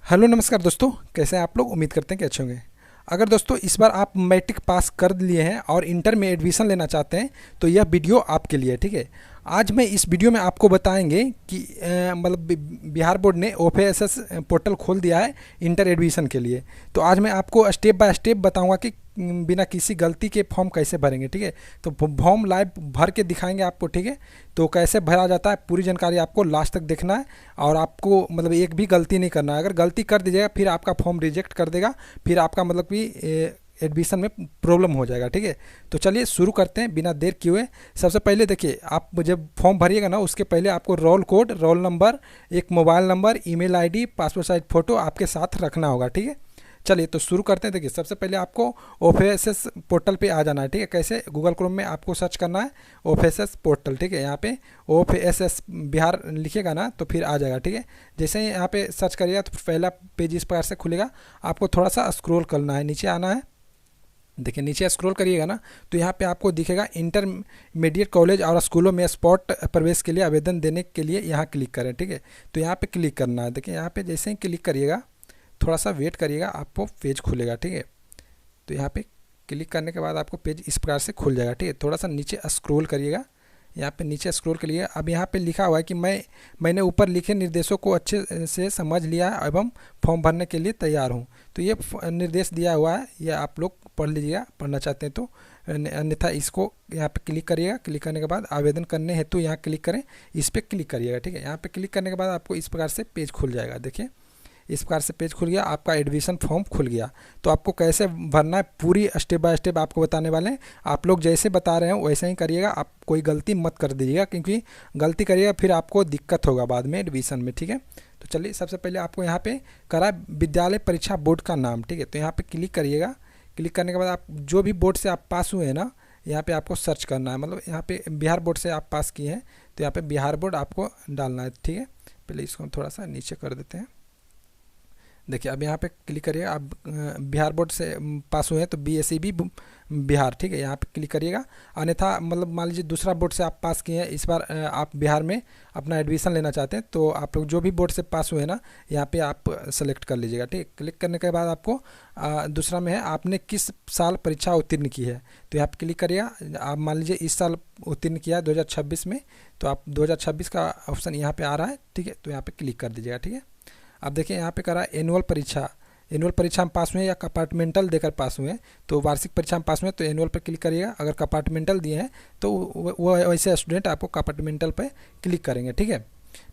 Hello नमस्कार दोस्तों, कैसे हैं आप लोग। उम्मीद करते हैं कि अच्छे होंगे। अगर दोस्तों इस बार आप मैट्रिक पास कर लिए हैं और इंटर में एडमिशन लेना चाहते हैं तो यह वीडियो आपके लिए है, ठीक है। आज मैं इस वीडियो में आपको बताएंगे कि बिहार बोर्ड ने OPSS पोर्टल खोल दिया है इंटर एडमिशन के लिए। तो आज मैं आपको स्टेप बाय स्टेप बताऊंगा कि बिना किसी गलती के फॉर्म कैसे भरेंगे, ठीक है। तो फॉर्म लाइव भर के दिखाएंगे आपको, ठीक है। तो कैसे भरा जाता है पूरी जानकारी आपको लास्ट तक देखना है और आपको एक भी गलती नहीं करना है। अगर गलती कर दीजिएगा फिर आपका फॉर्म रिजेक्ट कर देगा, फिर आपका एडमिशन में प्रॉब्लम हो जाएगा, ठीक है। तो चलिए शुरू करते हैं बिना देर किए हुए। सबसे पहले देखिए, आप जब फॉर्म भरिएगा ना उसके पहले आपको रोल कोड, रोल नंबर, एक mobile number, email ID, passport size photo आपके साथ रखना होगा, ठीक है। चलिए तो शुरू करते हैं। देखिए सबसे पहले आपको OPSS पोर्टल पे आ जाना है, ठीक है। कैसे, गूगल क्रोम में आपको सर्च करना है OPSS पोर्टल, ठीक है। यहाँ पे OPSS बिहार लिखिएगा ना तो फिर आ जाएगा, ठीक है। जैसे ही यहाँ पे सर्च करिएगा तो पहला पेज इस प्रकार से खुलेगा। आपको थोड़ा सा स्क्रॉल करना है, नीचे आना है। देखिए नीचे स्क्रॉल करिएगा ना तो यहाँ पे आपको दिखेगा इंटरमीडिएट कॉलेज और स्कूलों में स्पॉट प्रवेश के लिए आवेदन देने के लिए यहाँ क्लिक करें, ठीक है। तो यहाँ पे क्लिक करना है। देखिए यहाँ पे जैसे ही क्लिक करिएगा, थोड़ा सा वेट करिएगा, आपको पेज खुलेगा, ठीक है। तो यहाँ पे क्लिक करने के बाद आपको पेज इस प्रकार से खुल जाएगा, ठीक है। थोड़ा सा नीचे स्क्रॉल करिएगा, यहाँ पे नीचे स्क्रॉल करिएगा। अब यहाँ पे लिखा हुआ है कि मैंने ऊपर लिखे निर्देशों को अच्छे से समझ लिया है एवं फॉर्म भरने के लिए तैयार हूँ। तो ये निर्देश दिया हुआ है, ये आप लोग पढ़ लीजिएगा, पढ़ना चाहते हैं तो। अन्यथा इसको यहाँ पे क्लिक करिएगा। क्लिक करने के बाद आवेदन करने हेतु यहाँ क्लिक करें, इस पर क्लिक करिएगा, ठीक है। यहाँ पे क्लिक करने के बाद आपको इस प्रकार से पेज खुल जाएगा। देखिए इस प्रकार से पेज खुल गया, आपका एडमिशन फॉर्म खुल गया। तो आपको कैसे भरना है पूरी स्टेप बाय स्टेप आपको बताने वाले हैं। आप लोग जैसे बता रहे हैं वैसे ही करिएगा, आप कोई गलती मत कर दीजिएगा, क्योंकि गलती करिएगा फिर आपको दिक्कत होगा बाद में एडमिशन में, ठीक है। तो चलिए सबसे पहले आपको यहाँ पे करा विद्यालय परीक्षा बोर्ड का नाम, ठीक है। तो यहाँ पे क्लिक करिएगा। क्लिक करने के बाद आप जो भी बोर्ड से आप पास हुए हैं ना, यहाँ पे आपको सर्च करना है। यहाँ पे बिहार बोर्ड से आप पास किए हैं तो यहाँ पे बिहार बोर्ड आपको डालना है, ठीक है। पहले इसको थोड़ा सा नीचे कर देते हैं। देखिए अब यहाँ पे क्लिक करिएगा। आप बिहार बोर्ड से पास हुए हैं तो BSEB बिहार, ठीक है, यहाँ पे क्लिक करिएगा। अन्यथा मान लीजिए दूसरा बोर्ड से आप पास किए हैं, इस बार आप बिहार में अपना एडमिशन लेना चाहते हैं तो आप लोग जो भी बोर्ड से पास हुए हैं ना यहाँ पे आप सेलेक्ट कर लीजिएगा, ठीक है। क्लिक करने के बाद आपको दूसरा में है आपने किस साल परीक्षा उत्तीर्ण की है, तो यहाँ पे क्लिक करिएगा। आप मान लीजिए इस साल उत्तीर्ण किया 2026 में, तो आप 2026 का ऑप्शन यहाँ पर आ रहा है, ठीक है। तो यहाँ पर क्लिक कर दीजिएगा, ठीक है। अब देखिए यहाँ पे करा एनुअल परीक्षा में पास हुए हैं या कंपार्टमेंटल देकर पास हुए हैं। तो वार्षिक परीक्षा में पास हुए हैं तो एनुअल पर क्लिक करिएगा। अगर कंपार्टमेंटल दिए हैं तो वो वैसे स्टूडेंट आपको कंपार्टमेंटल पे क्लिक करेंगे, ठीक है।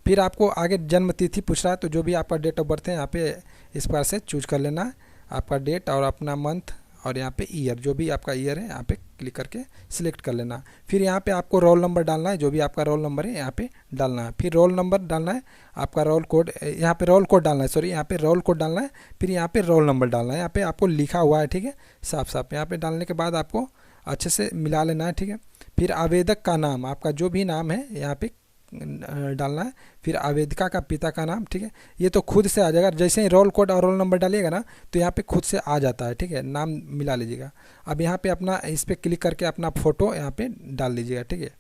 फिर आपको आगे जन्म तिथि पूछ रहा है, तो जो भी आपका डेट ऑफ बर्थ है यहाँ पे इस प्रकार से चूज कर लेना है, आपका डेट और अपना मंथ और यहाँ पे ईयर, जो भी आपका ईयर है यहाँ पे क्लिक करके सिलेक्ट कर लेना। फिर यहाँ पे आपको रोल नंबर डालना है, जो भी आपका रोल नंबर है यहाँ पे डालना है। फिर रोल नंबर डालना है, आपका रोल कोड यहाँ पे रोल कोड डालना है, सॉरी यहाँ पे रोल कोड डालना है। फिर यहाँ पे रोल नंबर डालना है, यहाँ पे आपको लिखा हुआ है, ठीक है, साफ साफ। यहाँ पे डालने के बाद आपको अच्छे से मिला लेना है, ठीक है। फिर आवेदक का नाम, आपका जो भी नाम है यहाँ पे डालना है। फिर आवेदिका का पिता का नाम, ठीक है। ये तो खुद से आ जाएगा, जैसे ही रोल कोड और रोल नंबर डालिएगा ना तो यहाँ पे खुद से आ जाता है, ठीक है। नाम मिला लीजिएगा। अब यहाँ पे अपना इस पर क्लिक करके अपना फ़ोटो यहाँ पे डाल लीजिएगा, ठीक है।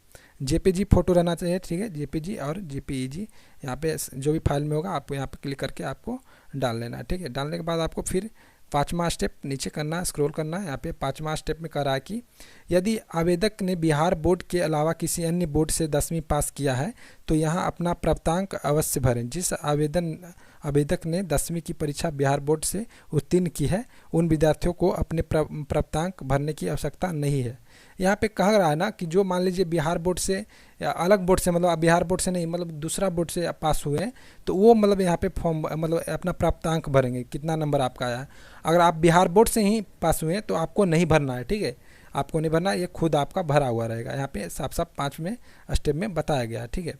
JPG फ़ोटो रहना चाहिए, ठीक है। JPG और JPEG यहाँ पे जो भी फाइल में होगा आपको यहाँ पे क्लिक करके आपको डाल लेना है, ठीक है। डालने के बाद आपको फिर पाँचवा स्टेप नीचे करना है, स्क्रॉल करना है। यहाँ पे पाँचवा स्टेप में करा है कि यदि आवेदक ने बिहार बोर्ड के अलावा किसी अन्य बोर्ड से 10वीं पास किया है तो यहाँ अपना प्राप्तांक अवश्य भरें। जिस आवेदक ने 10वीं की परीक्षा बिहार बोर्ड से उत्तीर्ण की है उन विद्यार्थियों को अपने प्राप्तांक भरने की आवश्यकता नहीं है। यहाँ पे कह रहा है ना कि जो मान लीजिए बिहार बोर्ड से या अलग बोर्ड से, बिहार बोर्ड से नहीं, दूसरा बोर्ड से पास हुए हैं तो वो यहाँ पे फॉर्म अपना प्राप्तांक भरेंगे, कितना नंबर आपका आया है। अगर आप बिहार बोर्ड से ही पास हुए हैं तो आपको नहीं भरना है, ठीक है। आपको नहीं भरना, ये खुद आपका भरा हुआ रहेगा। यहाँ पे साफ साफ 5वें स्टेप में बताया गया है, ठीक है।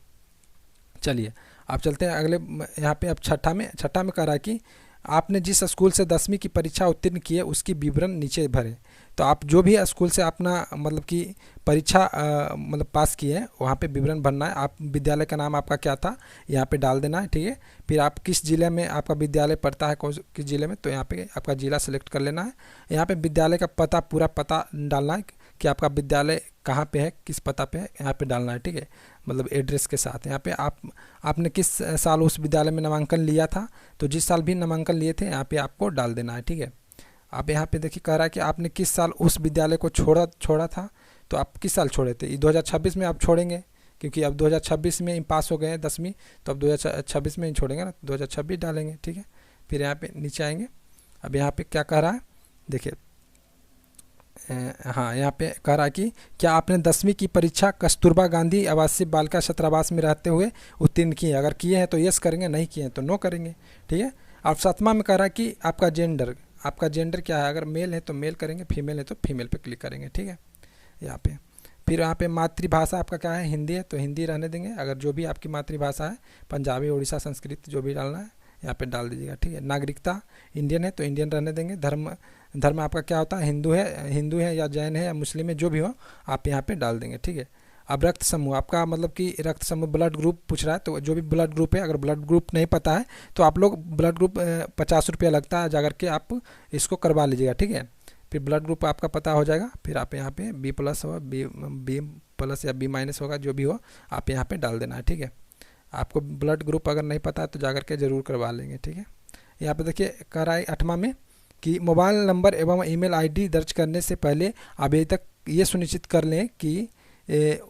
चलिए आप चलते हैं अगले। यहाँ पे अब छठा में कह रहा है कि आपने जिस स्कूल से 10वीं की परीक्षा उत्तीर्ण की है उसकी विवरण नीचे भरें। तो आप जो भी स्कूल से अपना कि परीक्षा पास किए हैं वहाँ पे विवरण भरना है। आप विद्यालय का नाम आपका क्या था यहाँ पे डाल देना है, ठीक है। फिर आप किस ज़िले में आपका विद्यालय पढ़ता है, किस ज़िले में, तो यहाँ पे आपका ज़िला सेलेक्ट कर लेना है। यहाँ पे विद्यालय का पता, पूरा पता डालना है कि आपका विद्यालय कहाँ पे है, किस पता पे है, यहाँ पे डालना है, ठीक है, मतलब एड्रेस के साथ। यहाँ पे आपने किस साल उस विद्यालय में नामांकन लिया था, तो जिस साल भी नामांकन लिए थे यहाँ पे आपको डाल देना है, ठीक है। आप यहाँ पे देखिए कह रहा है कि आपने किस साल उस विद्यालय को छोड़ा था, तो आप किस साल छोड़े थे। 2026 में आप छोड़ेंगे, क्योंकि अब 2026 में पास हो गए हैं 10वीं, तो अब 2026 में ही छोड़ेंगे ना, 2026 डालेंगे, ठीक है। फिर यहाँ पे नीचे आएंगे। अब यहाँ पे क्या कह रहा है, देखिए हाँ, यहाँ पे कह रहा है कि क्या आपने 10वीं की परीक्षा कस्तूरबा गांधी आवासीय बालिका छात्रावास में रहते हुए उत्तीर्ण किए हैं। अगर किए हैं तो यस करेंगे, नहीं किए हैं तो नो करेंगे, ठीक है। और 7वां में कह रहा है कि आपका जेंडर क्या है। अगर मेल है तो मेल करेंगे, फीमेल है तो फीमेल पे क्लिक करेंगे, ठीक है, यहाँ पे। फिर यहाँ पे मातृभाषा आपका क्या है, हिंदी है तो हिंदी रहने देंगे। अगर जो भी आपकी मातृभाषा है, पंजाबी, उड़ीसा, संस्कृत, जो भी डालना है यहाँ पे डाल दीजिएगा, ठीक है। नागरिकता इंडियन है तो इंडियन रहने देंगे। धर्म आपका क्या होता है, हिंदू है या जैन है या मुस्लिम है, जो भी हो आप यहाँ पे डाल देंगे, ठीक है। अब रक्त समूह आपका मतलब कि रक्त समूह ब्लड ग्रुप पूछ रहा है, तो जो भी ब्लड ग्रुप है, अगर ब्लड ग्रुप नहीं पता है तो आप लोग ब्लड ग्रुप 50 रुपया लगता है, जाकर के आप इसको करवा लीजिएगा, ठीक है। फिर ब्लड ग्रुप आपका पता हो जाएगा। फिर आप यहाँ पे B+ हो, B+ या B- होगा, जो भी हो आप यहाँ पे डाल देना है, ठीक है। आपको ब्लड ग्रुप अगर नहीं पता है तो जाकर के ज़रूर करवा लेंगे, ठीक है। यहाँ पे देखिए कह रहा है 8वां में कि मोबाइल नंबर एवं ईमेल आईडी दर्ज करने से पहले आवेदक ये सुनिश्चित कर लें कि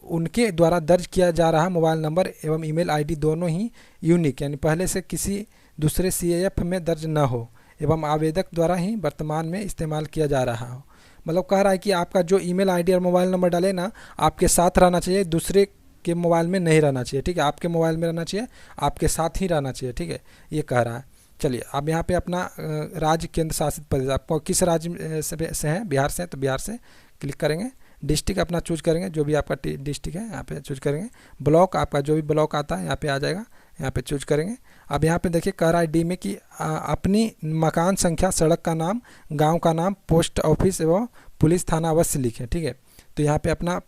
उनके द्वारा दर्ज किया जा रहा मोबाइल नंबर एवं ईमेल आईडी दोनों ही यूनिक यानी पहले से किसी दूसरे CAF में दर्ज न हो एवं आवेदक द्वारा ही वर्तमान में इस्तेमाल किया जा रहा हो। मतलब कह रहा है कि आपका जो ईमेल आईडी और मोबाइल नंबर डाले ना, आपके साथ रहना चाहिए, दूसरे के मोबाइल में नहीं रहना चाहिए, ठीक है। आपके मोबाइल में रहना चाहिए, आपके साथ ही रहना चाहिए, ठीक है, ये कह रहा है। चलिए अब यहाँ पे अपना राज्य केंद्र शासित प्रदेश, आपको किस राज्य से हैं, बिहार से हैं तो बिहार से क्लिक करेंगे। डिस्ट्रिक्ट अपना चूज करेंगे, जो भी आपका डिस्ट्रिक्ट है यहाँ पे चूज करेंगे। ब्लॉक आपका जो भी ब्लॉक आता है यहाँ पे आ जाएगा, यहाँ पे चूज करेंगे। अब यहाँ पे देखिए कह रहा है D में कि अपनी मकान संख्या, सड़क का नाम, गांव का नाम, पोस्ट ऑफिस एवं पुलिस थाना अवश्य लिखें, ठीक है। तो यहाँ पे अपना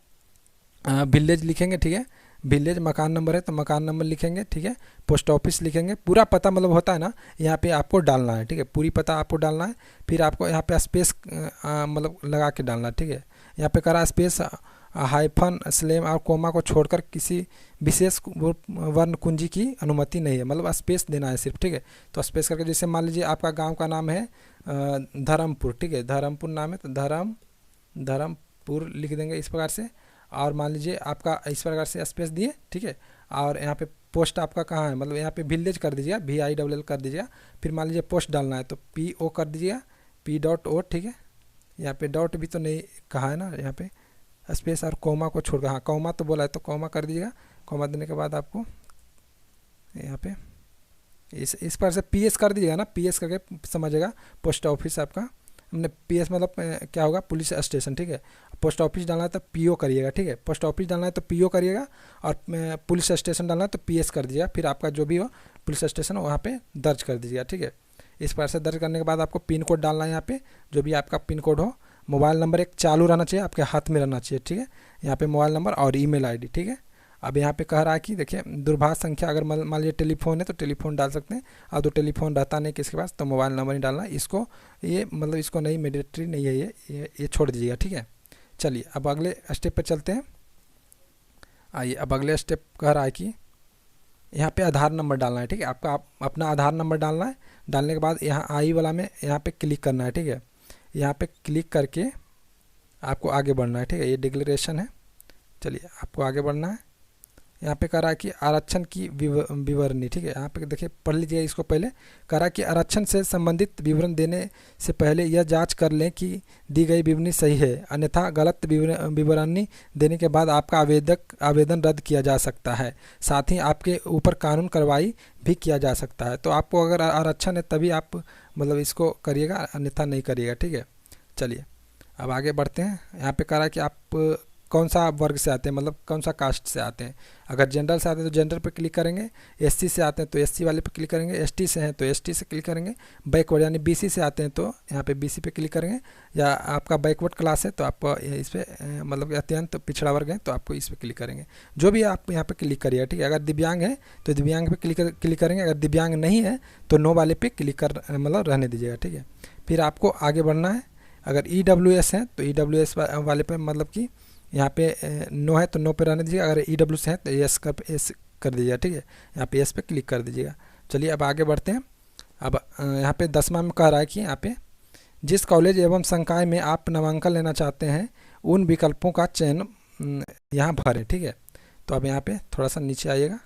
विलेज लिखेंगे, ठीक है, विलेज। मकान नंबर है तो मकान नंबर लिखेंगे, ठीक है। पोस्ट ऑफिस लिखेंगे, पूरा पता मतलब होता है ना, यहाँ पे आपको डालना है, ठीक है, पूरी पता आपको डालना है। फिर आपको यहाँ पे स्पेस मतलब लगा के डालना है, ठीक है। यहाँ पे करा स्पेस, हाइफन, स्लैम और कोमा को छोड़कर किसी विशेष वर्ण कुंजी की अनुमति नहीं है, मतलब स्पेस देना है सिर्फ, ठीक है। तो स्पेस करके, जैसे मान लीजिए आपका गांव का नाम है धर्मपुर, ठीक है, धर्मपुर नाम है तो धर्मपुर लिख देंगे इस प्रकार से। और मान लीजिए आपका इस प्रकार से स्पेस दिए, ठीक है। और यहाँ पे पोस्ट आपका कहाँ है, मतलब यहाँ पे विलेज कर दीजिएगा, VILL कर दीजिएगा। फिर मान लीजिए पोस्ट डालना है तो PO कर दीजिएगा, P.O, ठीक है। यहाँ पे डॉट भी तो नहीं कहा है ना, यहाँ पे स्पेस और कोमा को छोड़कर, हाँ कोमा तो बोला है तो कोमा कर दीजिएगा। कोमा देने के बाद आपको यहाँ पे इस पर से PS कर दीजिएगा ना, PS करके समझिएगा पोस्ट ऑफिस आपका। हमने PS मतलब क्या होगा, पुलिस स्टेशन, ठीक है। पोस्ट ऑफिस डालना है तो PO करिएगा, ठीक है। पोस्ट ऑफिस डालना है तो PO करिएगा, और पुलिस स्टेशन डालना है तो PS कर दीजिएगा। फिर आपका जो भी हो पुलिस स्टेशन वहाँ पे दर्ज कर दीजिएगा, ठीक है। इस प्रकार से दर्ज करने के बाद आपको पिन कोड डालना है यहाँ पे, जो भी आपका पिन कोड हो। मोबाइल नंबर एक चालू रहना चाहिए, आपके हाथ में रहना चाहिए, ठीक है। यहाँ पे मोबाइल नंबर और ईमेल आईडी, ठीक है। अब यहाँ पे कह रहा है कि देखिए दूरभाष संख्या, अगर मान लीजिए टेलीफोन है तो टेलीफोन डाल सकते हैं, और तो टेलीफोन रहता नहीं किसके पास तो मोबाइल नंबर ही डालना है। इसको ये मतलब इसको नहीं, मैंडेटरी नहीं है, ये छोड़ दीजिएगा, ठीक है। चलिए अब अगले स्टेप पे चलते हैं। आइए अब अगले स्टेप कह रहा है कि यहाँ पे आधार नंबर डालना है, ठीक है। आपका अपना आधार नंबर डालना है। डालने के बाद यहाँ आई वाला में यहाँ पे क्लिक करना है, ठीक है। यहाँ पे क्लिक करके आपको आगे बढ़ना है, ठीक है। ये डिक्लेरेशन है, चलिए आपको आगे बढ़ना है। यहाँ पे कह रहा है कि आरक्षण की विवरणी, ठीक है। यहाँ पे देखिए पढ़ लीजिए इसको पहले। कह रहा है कि आरक्षण से संबंधित विवरण देने से पहले यह जांच कर लें कि दी गई विवरणी सही है, अन्यथा गलत विवरणी देने के बाद आपका आवेदन रद्द किया जा सकता है। साथ ही आपके ऊपर कानून कार्रवाई भी किया जा सकता है। तो आपको अगर आरक्षण है तभी आप मतलब इसको करिएगा, अन्यथा नहीं करिएगा, ठीक है। चलिए अब आगे बढ़ते हैं। यहाँ पे कह रहा है कि आप कौन सा वर्ग से आते हैं, मतलब कौन सा कास्ट से आते हैं। अगर जनरल से आते हैं तो जनरल पे क्लिक करेंगे, SC से आते हैं तो SC वाले पे क्लिक करेंगे, ST से हैं तो ST से क्लिक करेंगे, बैकवर्ड यानी BC से आते हैं तो यहाँ पे BC पे क्लिक करेंगे, या आपका बैकवर्ड क्लास है तो आप इस पर मतलब अत्यंत पिछड़ा वर्ग है तो आपको इस पर क्लिक करेंगे। जो भी आप यहाँ पे क्लिक करिएगा, ठीक है। अगर दिव्यांग है तो दिव्यांग पे क्लिक करेंगे, अगर दिव्यांग नहीं है तो नो वाले पे क्लिक कर मतलब रहने दीजिएगा, ठीक है। फिर आपको आगे बढ़ना है। अगर EWS है तो EWS वाले पे मतलब कि यहाँ पे नो है तो नो पे रहने दीजिएगा, अगर EW से है तो एस कर दीजिएगा, ठीक है। यहाँ पे एस पे क्लिक कर दीजिएगा। चलिए अब आगे बढ़ते हैं। अब यहाँ पे 10वां में कह रहा है कि यहाँ पे जिस कॉलेज एवं संकाय में आप नामांकन लेना चाहते हैं उन विकल्पों का चयन यहाँ भरें, ठीक है। तो अब यहाँ पे थोड़ा सा नीचे आइएगा।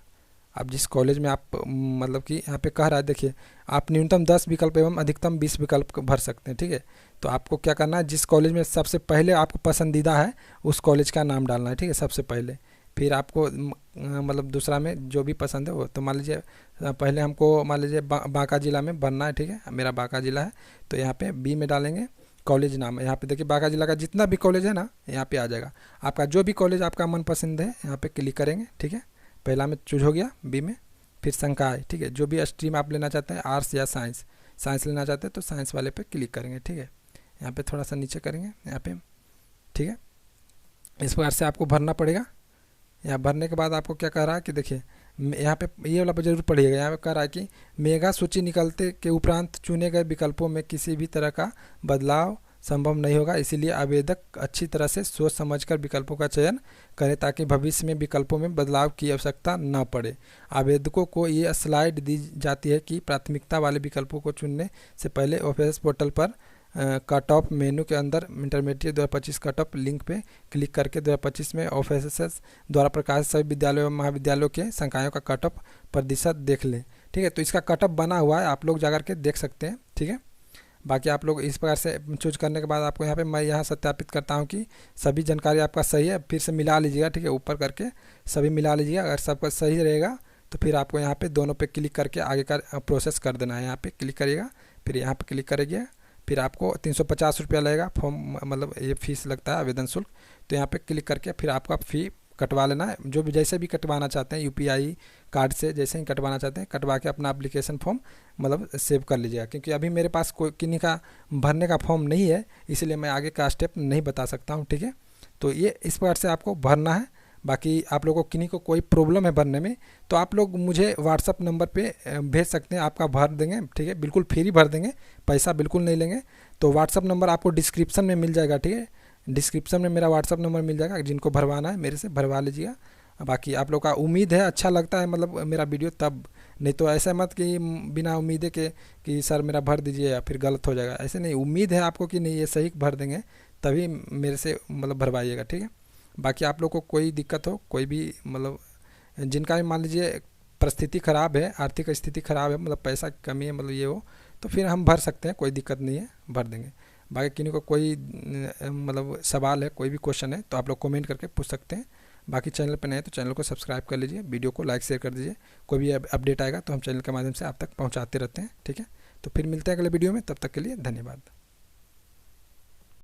आप जिस कॉलेज में आप मतलब कि यहाँ पे कह रहा है, देखिए आप न्यूनतम 10 विकल्प एवं अधिकतम 20 विकल्प भर सकते हैं, ठीक है। तो आपको क्या करना है, जिस कॉलेज में सबसे पहले आपको पसंदीदा है उस कॉलेज का नाम डालना है, ठीक है, सबसे पहले। फिर आपको मतलब दूसरा में जो भी पसंद है वो, तो मान लीजिए पहले हमको मान लीजिए बांका जिला में भरना है, ठीक है, मेरा बांका जिला है। तो यहाँ पे बी में डालेंगे कॉलेज नाम। यहाँ पे देखिए बांका जिला का जितना भी कॉलेज है ना यहाँ पे आ जाएगा। आपका जो भी कॉलेज आपका मनपसंद है यहाँ पे क्लिक करेंगे, ठीक है। पहला में चूज हो गया बी में। फिर संकाय, ठीक है, जो भी स्ट्रीम आप लेना चाहते हैं, आर्ट्स या साइंस, साइंस लेना चाहते हैं तो साइंस वाले पे क्लिक करेंगे, ठीक है। यहाँ पे थोड़ा सा नीचे करेंगे यहाँ पे, ठीक है। इस प्रकार से आपको भरना पड़ेगा। यहाँ भरने के बाद आपको क्या कह रहा है कि देखिए यहाँ पे ये वाला जरूर पढ़िएगा। यहाँ पे कह रहा है कि मेगा सूची निकलते के उपरांत चुने गए विकल्पों में किसी भी तरह का बदलाव संभव नहीं होगा, इसीलिए आवेदक अच्छी तरह से सोच समझकर विकल्पों का चयन करें ताकि भविष्य में विकल्पों में बदलाव की आवश्यकता न पड़े। आवेदकों को ये स्लाइड दी जाती है कि प्राथमिकता वाले विकल्पों को चुनने से पहले OFS पोर्टल पर कट ऑफ मेनू के अंदर इंटरमीडिएट 2025 कट ऑफ लिंक पे क्लिक करके 2025 में OFS द्वारा प्रकाशित सभी विद्यालयों एवं महाविद्यालयों के संकायों का कट ऑफ प्रतिशत देख लें, ठीक है। तो इसका कट ऑफ बना हुआ है, आप लोग जाकर के देख सकते हैं, ठीक है। बाकी आप लोग इस प्रकार से चूज करने के बाद आपको यहाँ पे मैं यहाँ सत्यापित करता हूँ कि सभी जानकारी आपका सही है, फिर से मिला लीजिएगा, ठीक है, ऊपर करके सभी मिला लीजिएगा। अगर सबका सही रहेगा तो फिर आपको यहाँ पे दोनों पे क्लिक करके आगे का प्रोसेस कर देना है। यहाँ पे क्लिक करिएगा, फिर यहाँ पे क्लिक करिएगा, फिर आपको 350 रुपया लगेगा फॉर्म, मतलब ये फीस लगता है आवेदन शुल्क। तो यहाँ पे क्लिक करके फिर आपका फ़ी कटवा लेना है, जो भी जैसे भी कटवाना चाहते हैं, UPI कार्ड से जैसे ही कटवाना चाहते हैं कटवा के अपना एप्लीकेशन फॉर्म मतलब सेव कर लीजिएगा। क्योंकि अभी मेरे पास कोई किन्हीं का भरने का फॉर्म नहीं है, इसलिए मैं आगे का स्टेप नहीं बता सकता हूँ, ठीक है। तो ये इस प्रकार से आपको भरना है। बाकी आप लोगों को किन्हीं को कोई प्रॉब्लम है भरने में तो आप लोग मुझे व्हाट्सअप नंबर पे भेज सकते हैं, आपका भर देंगे, ठीक है, बिल्कुल फ्री भर देंगे, पैसा बिल्कुल नहीं लेंगे। तो व्हाट्सअप नंबर आपको डिस्क्रिप्शन में मिल जाएगा, ठीक है, डिस्क्रिप्शन में मेरा व्हाट्सअप नंबर मिल जाएगा, जिनको भरवाना है मेरे से भरवा लीजिएगा। बाकी आप लोग का उम्मीद है अच्छा लगता है मतलब मेरा वीडियो, तब नहीं तो ऐसा मत कि बिना उम्मीद के कि सर मेरा भर दीजिए या फिर गलत हो जाएगा, ऐसे नहीं, उम्मीद है आपको कि नहीं ये सही भर देंगे तभी मेरे से मतलब भरवाइएगा, ठीक है। बाकी आप लोग को कोई दिक्कत हो, कोई भी मतलब जिनका भी मान लीजिए परिस्थिति ख़राब है, आर्थिक स्थिति ख़राब है, मतलब पैसा की कमी है, मतलब ये हो तो फिर हम भर सकते हैं, कोई दिक्कत नहीं है, भर देंगे। बाकी किन्हीं को कोई मतलब सवाल है, कोई भी क्वेश्चन है तो आप लोग कमेंट करके पूछ सकते हैं। बाकी चैनल पर नए तो चैनल को सब्सक्राइब कर लीजिए, वीडियो को लाइक शेयर कर दीजिए। कोई भी अपडेट आएगा तो हम चैनल के माध्यम से आप तक पहुंचाते रहते हैं, ठीक है। तो फिर मिलते हैं अगले वीडियो में, तब तक के लिए धन्यवाद।